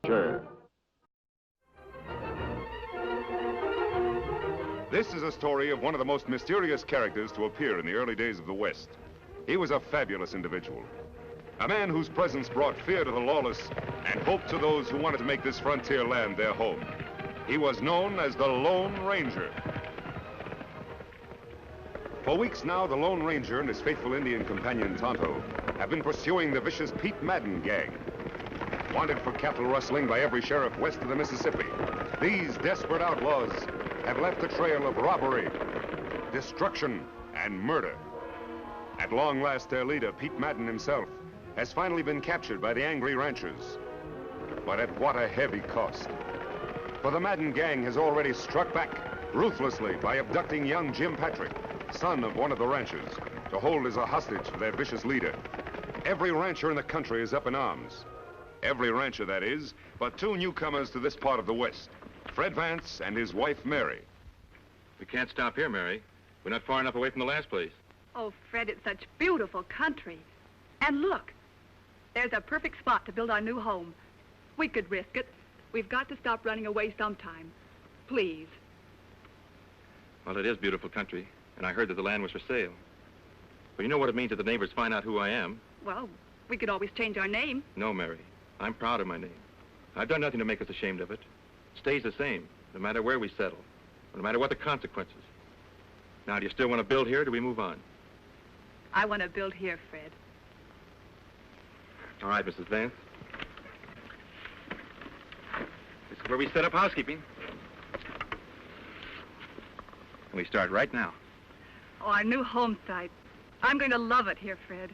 Sure. This is a story of one of the most mysterious characters to appear in the early days of the West. He was a fabulous individual. A man whose presence brought fear to the lawless and hope to those who wanted to make this frontier land their home. He was known as the Lone Ranger. For weeks now, the Lone Ranger and his faithful Indian companion Tonto have been pursuing the vicious Pete Madden gang. Wanted for cattle rustling by every sheriff west of the Mississippi, these desperate outlaws have left a trail of robbery, destruction, and murder. At long last, their leader, Pete Madden himself, has finally been captured by the angry ranchers. But at what a heavy cost. For the Madden gang has already struck back ruthlessly by abducting young Jim Patrick, son of one of the ranchers, to hold as a hostage for their vicious leader. Every rancher in the country is up in arms. Every rancher, that is, but two newcomers to this part of the West, Fred Vance and his wife, Mary. We can't stop here, Mary. We're not far enough away from the last place. Oh, Fred, it's such beautiful country. And look, there's a perfect spot to build our new home. We could risk it. We've got to stop running away sometime. Please. Well, it is beautiful country, and I heard that the land was for sale. But you know what it means if the neighbors find out who I am? Well, we could always change our name. No, Mary. I'm proud of my name. I've done nothing to make us ashamed of it. It stays the same, no matter where we settle, no matter what the consequences. Now, do you still want to build here, or do we move on? I want to build here, Fred. All right, Mrs. Vance. This is where we set up housekeeping. And we start right now. Oh, our new home site. I'm going to love it here, Fred.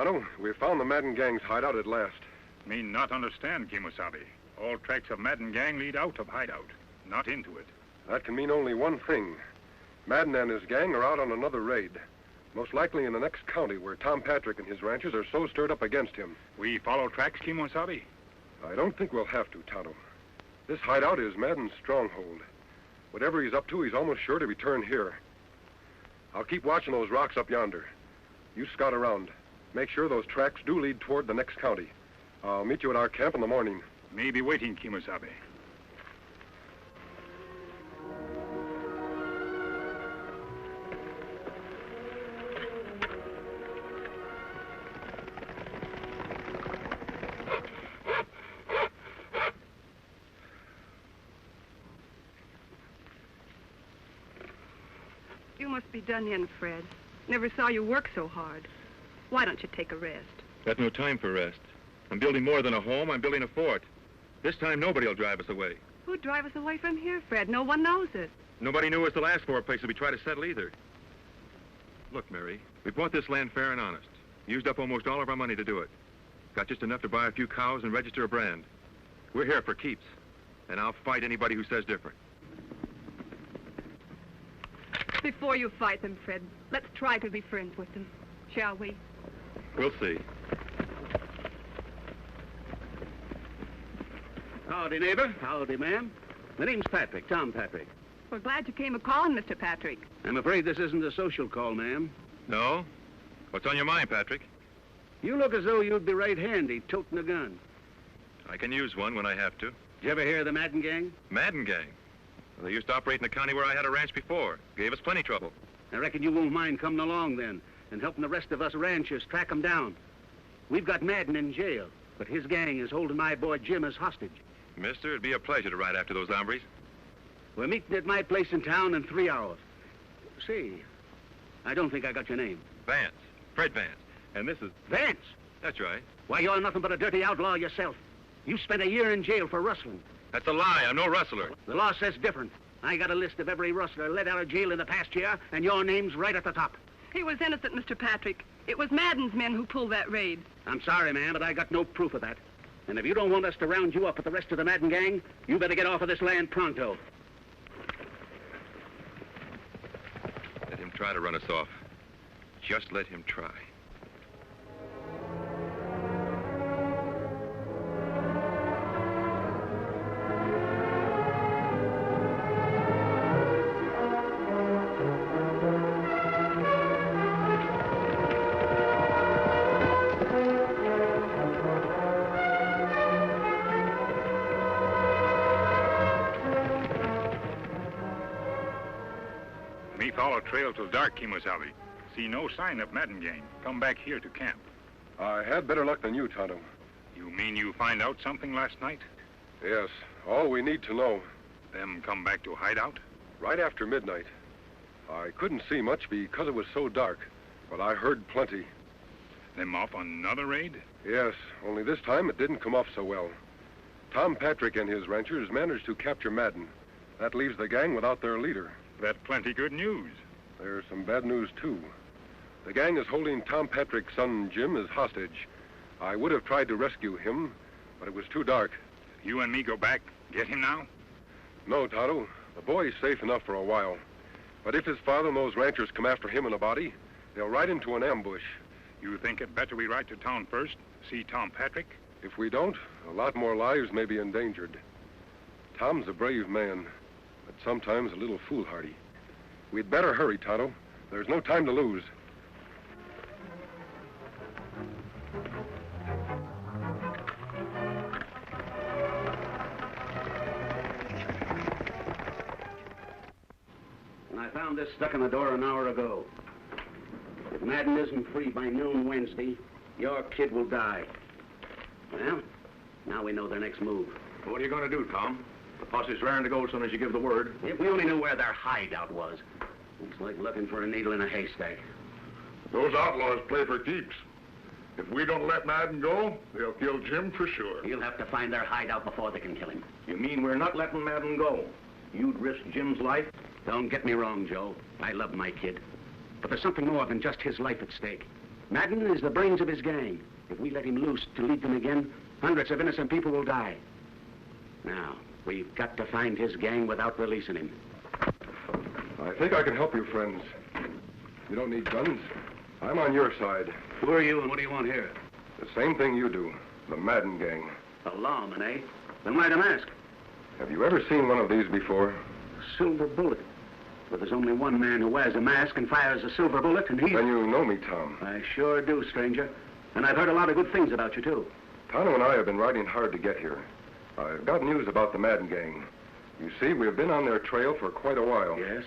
Tonto, we found the Madden gang's hideout at last. Me not understand, Kimosabe. All tracks of Madden gang lead out of hideout, not into it. That can mean only one thing. Madden and his gang are out on another raid. Most likely in the next county where Tom Patrick and his ranchers are so stirred up against him. We follow tracks, Kimosabe? I don't think we'll have to, Tonto. This hideout is Madden's stronghold. Whatever he's up to, he's almost sure to return here. I'll keep watching those rocks up yonder. You scout around. Make sure those tracks do lead toward the next county. I'll meet you at our camp in the morning. Me be waiting, Kimosabe. You must be done in, Fred. Never saw you work so hard. Why don't you take a rest? Got no time for rest. I'm building more than a home. I'm building a fort. This time, nobody will drive us away. Who'd drive us away from here, Fred? No one knows it. Nobody knew us the last 4 places we tried to settle either. Look, Mary, we bought this land fair and honest. Used up almost all of our money to do it. Got just enough to buy a few cows and register a brand. We're here for keeps, and I'll fight anybody who says different. Before you fight them, Fred, let's try to be friends with them, shall we? We'll see. Howdy, neighbor. Howdy, ma'am. My name's Patrick, Tom Patrick. We're glad you came a-calling, Mr. Patrick. I'm afraid this isn't a social call, ma'am. No? What's on your mind, Patrick? You look as though you'd be right handy toting a gun. I can use one when I have to. Did you ever hear of the Madden gang? Madden gang? Well, they used to operate in the county where I had a ranch before. Gave us plenty trouble. I reckon you won't mind coming along then and helping the rest of us ranchers track them down. We've got Madden in jail, but his gang is holding my boy Jim as hostage. Mister, it'd be a pleasure to ride after those hombres. We're meeting at my place in town in 3 hours. See, I don't think I got your name. Vance. Fred Vance. And this is... Vance? That's right. Why, you're nothing but a dirty outlaw yourself. You spent a year in jail for rustling. That's a lie. I'm no rustler. The law says different. I got a list of every rustler let out of jail in the past year, and your name's right at the top. He was innocent, Mr. Patrick. It was Madden's men who pulled that raid. I'm sorry, ma'am, but I got no proof of that. And if you don't want us to round you up with the rest of the Madden gang, you better get off of this land pronto. Let him try to run us off. Just let him try. Me follow trail till dark, Kemosabe. See no sign of Madden gang. Come back here to camp. I had better luck than you, Tonto. You mean you find out something last night? Yes, all we need to know. Them come back to hideout? Right after midnight. I couldn't see much because it was so dark, but I heard plenty. Them off on another raid? Yes, only this time it didn't come off so well. Tom Patrick and his ranchers managed to capture Madden. That leaves the gang without their leader. That's plenty good news. There's some bad news, too. The gang is holding Tom Patrick's son, Jim, as hostage. I would have tried to rescue him, but it was too dark. You and me go back, get him now? No, Tonto. The boy's safe enough for a while. But if his father and those ranchers come after him in a body, they'll ride into an ambush. You think it better we ride to town first, see Tom Patrick? If we don't, a lot more lives may be endangered. Tom's a brave man, but sometimes a little foolhardy. We'd better hurry, Tonto. There's no time to lose. And I found this stuck in the door an hour ago. If Madden isn't free by noon Wednesday, your kid will die. Well, now we know their next move. What are you going to do, Tom? The posse's raring to go as soon as you give the word. If we only knew where their hideout was. It's like looking for a needle in a haystack. Those outlaws play for keeps. If we don't let Madden go, they'll kill Jim for sure. You'll have to find their hideout before they can kill him. You mean we're not letting Madden go? You'd risk Jim's life? Don't get me wrong, Joe. I love my kid. But there's something more than just his life at stake. Madden is the brains of his gang. If we let him loose to lead them again, hundreds of innocent people will die. Now, we've got to find his gang without releasing him. I think I can help you, friends. You don't need guns. I'm on your side. Who are you and what do you want here? The same thing you do. The Madden gang. A lawman, eh? Then why the mask? Have you ever seen one of these before? Silver bullet. But there's only one man who wears a mask and fires a silver bullet, and he's... Then you know me, Tom. I sure do, stranger. And I've heard a lot of good things about you, too. Tonto and I have been riding hard to get here. I've got news about the Madden gang. You see, we've been on their trail for quite a while. Yes?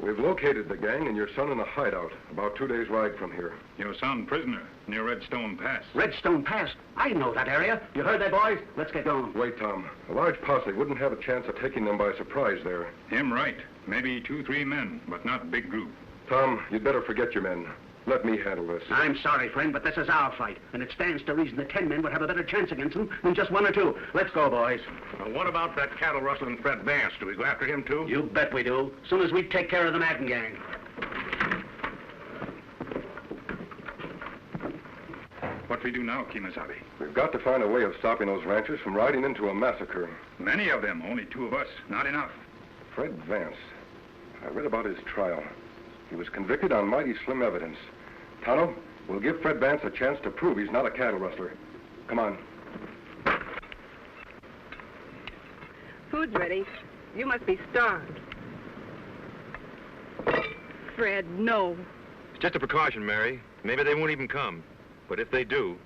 We've located the gang and your son in a hideout, about 2 days' ride from here. Your son prisoner, near Redstone Pass. Redstone Pass? I know that area. You heard that, boys? Let's get going. Wait, Tom. A large posse wouldn't have a chance of taking them by surprise there. Him right. Maybe 2-3 men, but not big group. Tom, you'd better forget your men. Let me handle this. I'm sorry, friend, but this is our fight, and it stands to reason that 10 men would have a better chance against them than just 1 or 2. Let's go, boys. Well, what about that cattle rustling Fred Vance? Do we go after him, too? You bet we do. As soon as we take care of the Madden gang. What we do now, Kemosabe? We've got to find a way of stopping those ranchers from riding into a massacre. Many of them, only 2 of us. Not enough. Fred Vance. I read about his trial. He was convicted on mighty slim evidence. Tonto, we'll give Fred Vance a chance to prove he's not a cattle rustler. Come on. Food's ready. You must be starved. Fred, no. It's just a precaution, Mary. Maybe they won't even come. But if they do...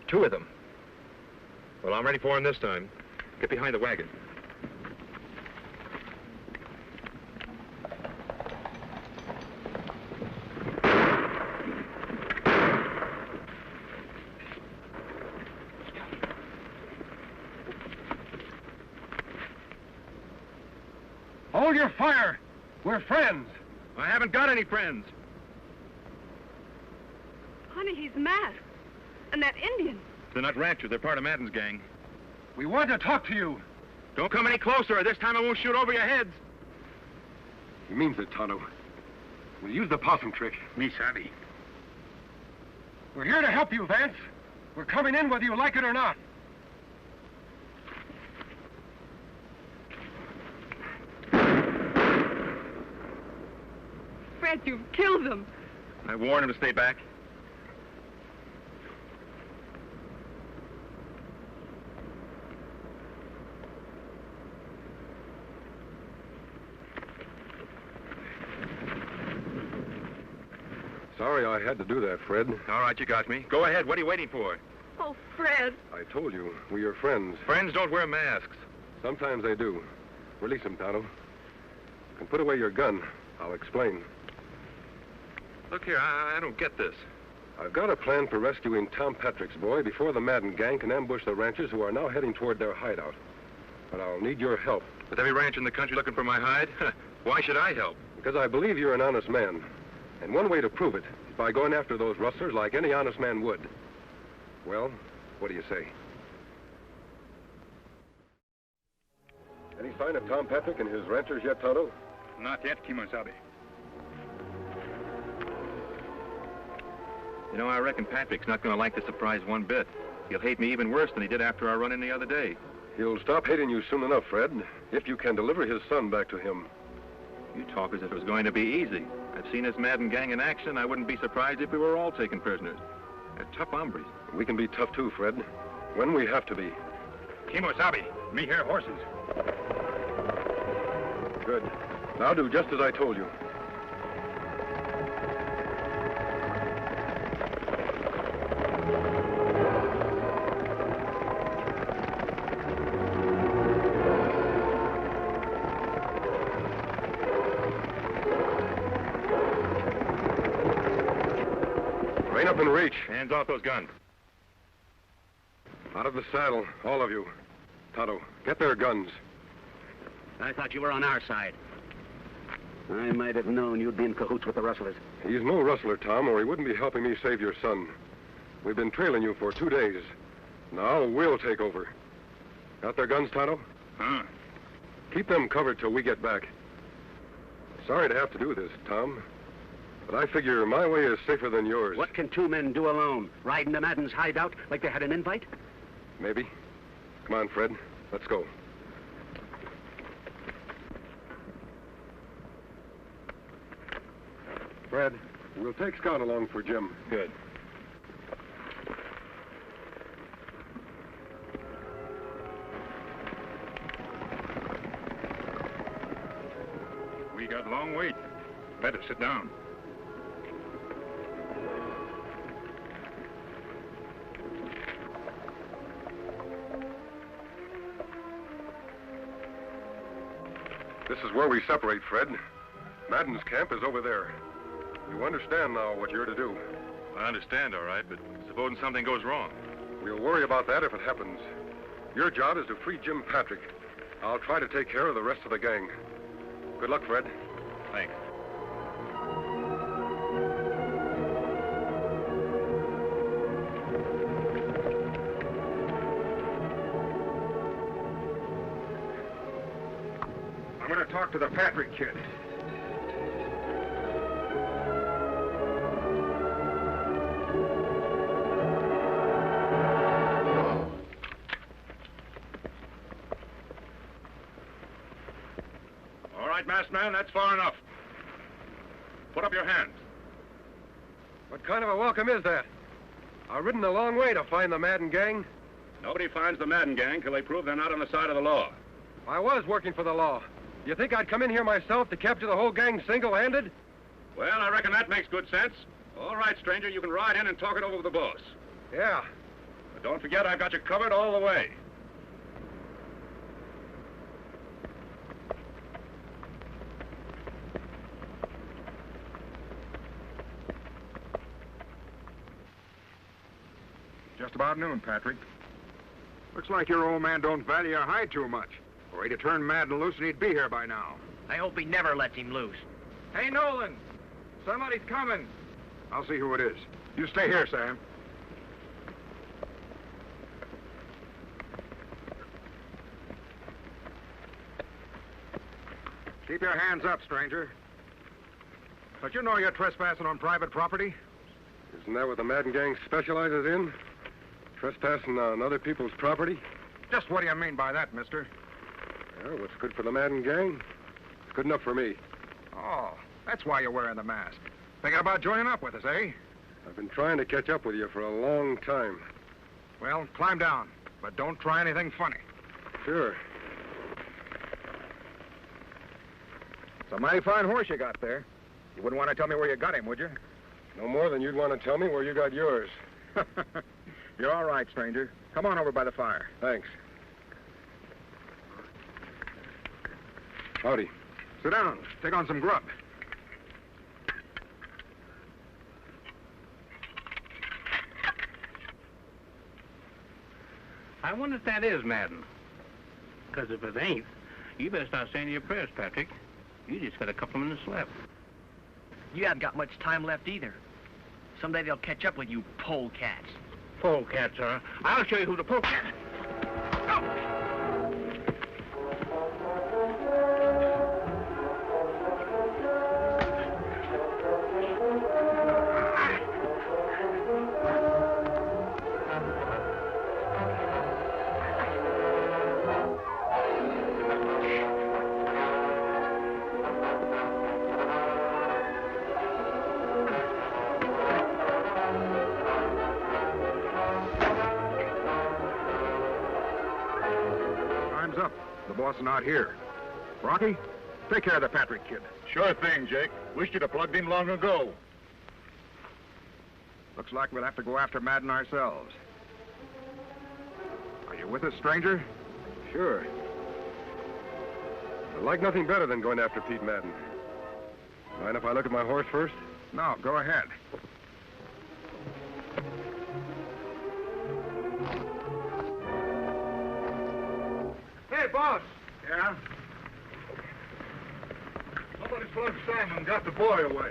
2 of them. Well, I'm ready for them this time. Get behind the wagon. Hold your fire! We're friends! I haven't got any friends. Honey, he's masked. And that Indian. They're not ranchers. They're part of Madden's gang. We want to talk to you. Don't come any closer, or this time I won't shoot over your heads. He means it, Tonto. We'll use the possum trick. Me savvy. We're here to help you, Vance. We're coming in whether you like it or not. Fred, you've killed them. I warned him to stay back. Sorry I had to do that, Fred. All right, you got me. Go ahead. What are you waiting for? Oh, Fred. I told you, we're your friends. Friends don't wear masks. Sometimes they do. Release him, Tonto. You can put away your gun. I'll explain. Look here, I don't get this. I've got a plan for rescuing Tom Patrick's boy before the Madden gang can ambush the ranchers who are now heading toward their hideout. But I'll need your help. With every ranch in the country looking for my hide? Why should I help? Because I believe you're an honest man. And one way to prove it is by going after those rustlers like any honest man would. Well, what do you say? Any sign of Tom Patrick and his ranchers yet, Tonto? Not yet, Kimosabe. You know, I reckon Patrick's not going to like the surprise one bit. He'll hate me even worse than he did after our run-in the other day. He'll stop hating you soon enough, Fred, if you can deliver his son back to him. You talk as if it was going to be easy. I've seen this Madden gang in action. I wouldn't be surprised if we were all taken prisoners. They're tough hombres. We can be tough too, Fred, when we have to be. Kimosabe, me hear horses. Good. Now do just as I told you. Rein up and reach. Hands off those guns. Out of the saddle, all of you. Tonto, get their guns. I thought you were on our side. I might have known you'd be in cahoots with the rustlers. He's no rustler, Tom, or he wouldn't be helping me save your son. We've been trailing you for 2 days. Now we'll take over. Got their guns, Tonto? Huh? Keep them covered till we get back. Sorry to have to do this, Tom. But I figure my way is safer than yours. What can 2 men do alone? Ride into Madden's hideout like they had an invite? Maybe. Come on, Fred. Let's go. Fred, we'll take Scout along for Jim. Good. We got a long wait. Better sit down. This is where we separate, Fred. Madden's camp is over there. You understand now what you're to do. I understand, all right, but supposing something goes wrong. We'll worry about that if it happens. Your job is to free Jim Patrick. I'll try to take care of the rest of the gang. Good luck, Fred. Thanks. I'm going to talk to the Patrick kid. All right, masked man, that's far enough. Put up your hands. What kind of a welcome is that? I've ridden a long way to find the Madden gang. Nobody finds the Madden gang till they prove they're not on the side of the law. I was working for the law. You think I'd come in here myself to capture the whole gang single-handed? Well, I reckon that makes good sense. All right, stranger, you can ride in and talk it over with the boss. Yeah. But don't forget I've got you covered all the way. Just about noon, Patrick. Looks like your old man don't value your hide too much. Or he'd have turned Madden loose and he'd be here by now. I hope he never lets him loose. Hey, Nolan! Somebody's coming. I'll see who it is. You stay here, Sam. Keep your hands up, stranger. But you know you're trespassing on private property. Isn't that what the Madden gang specializes in? Trespassing on other people's property? Just what do you mean by that, mister? Well, what's good for the Madden gang? It's good enough for me. Oh, that's why you're wearing the mask. Thinking about joining up with us, eh? I've been trying to catch up with you for a long time. Well, climb down, but don't try anything funny. Sure. It's a mighty fine horse you got there. You wouldn't want to tell me where you got him, would you? No more than you'd want to tell me where you got yours. You're all right, stranger. Come on over by the fire. Thanks. Howdy. Sit down. Take on some grub. I wonder if that is Madden. Because if it ain't, you better start saying your prayers, Patrick. You just got a couple of minutes left. You haven't got much time left either. Someday they'll catch up with you polecats. Polecats, huh? I'll show you who the polecat is. Up. The boss is not here. Rocky, take care of the Patrick kid. Sure thing, Jake. Wished you'd have plugged in long ago. Looks like we'll have to go after Madden ourselves. Are you with us, stranger? Sure. I'd like nothing better than going after Pete Madden. Mind if I look at my horse first? No, go ahead. Hey, boss. Yeah? Somebody's plugged Simon and got the boy away.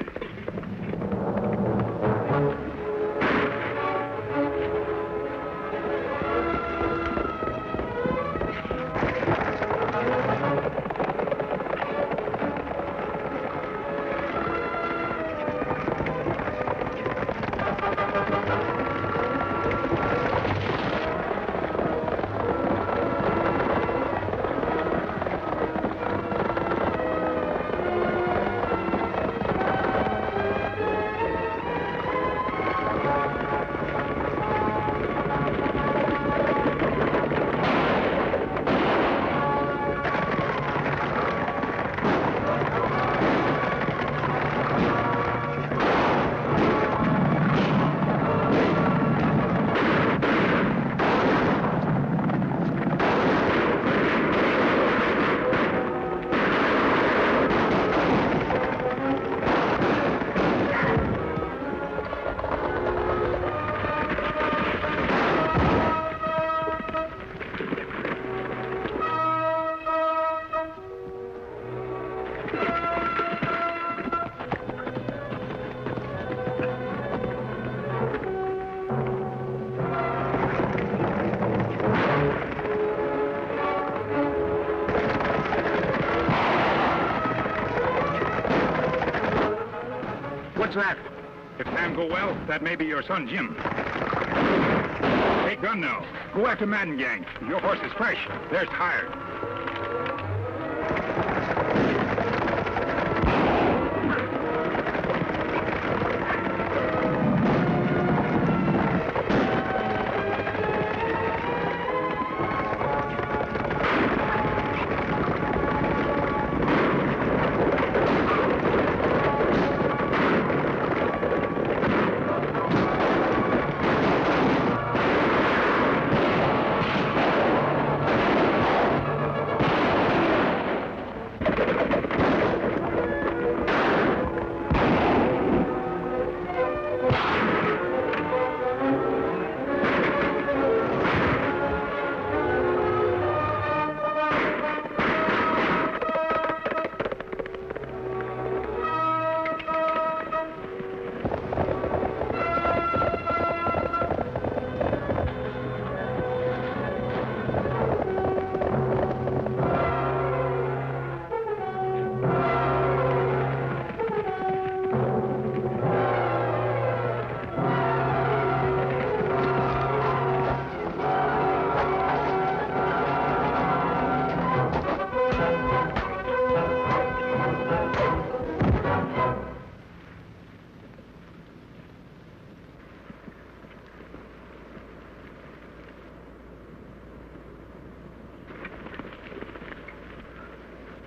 What's that? If Sam go well, that may be your son, Jim. Take gun now. Go after Madden gang. Your horse is fresh. There's tired.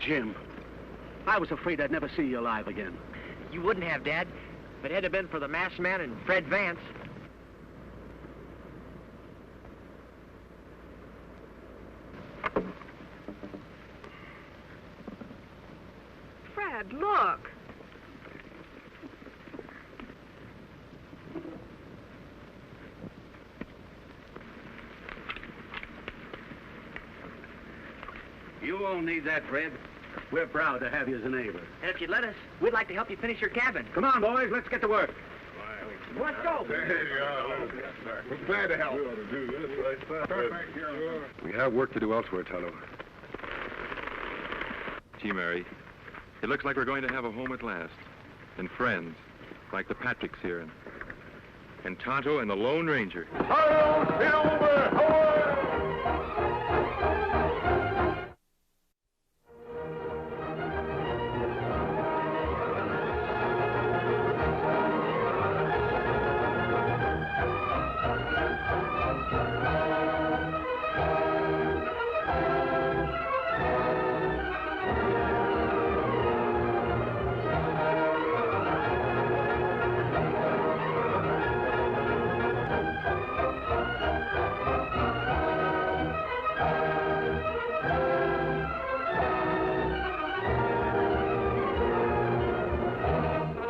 Jim. I was afraid I'd never see you alive again. You wouldn't have, Dad, if it hadn't been for the masked man and Fred Vance. Fred, look. You won't need that, Fred. We're proud to have you as a neighbor. And if you'd let us, we'd like to help you finish your cabin. Come on, boys, let's get to work. Let's go. We're glad to help. We have work to do elsewhere, Tonto. Gee, Mary, it looks like we're going to have a home at last. And friends, like the Patricks here. And Tonto and the Lone Ranger. Hello, Silver!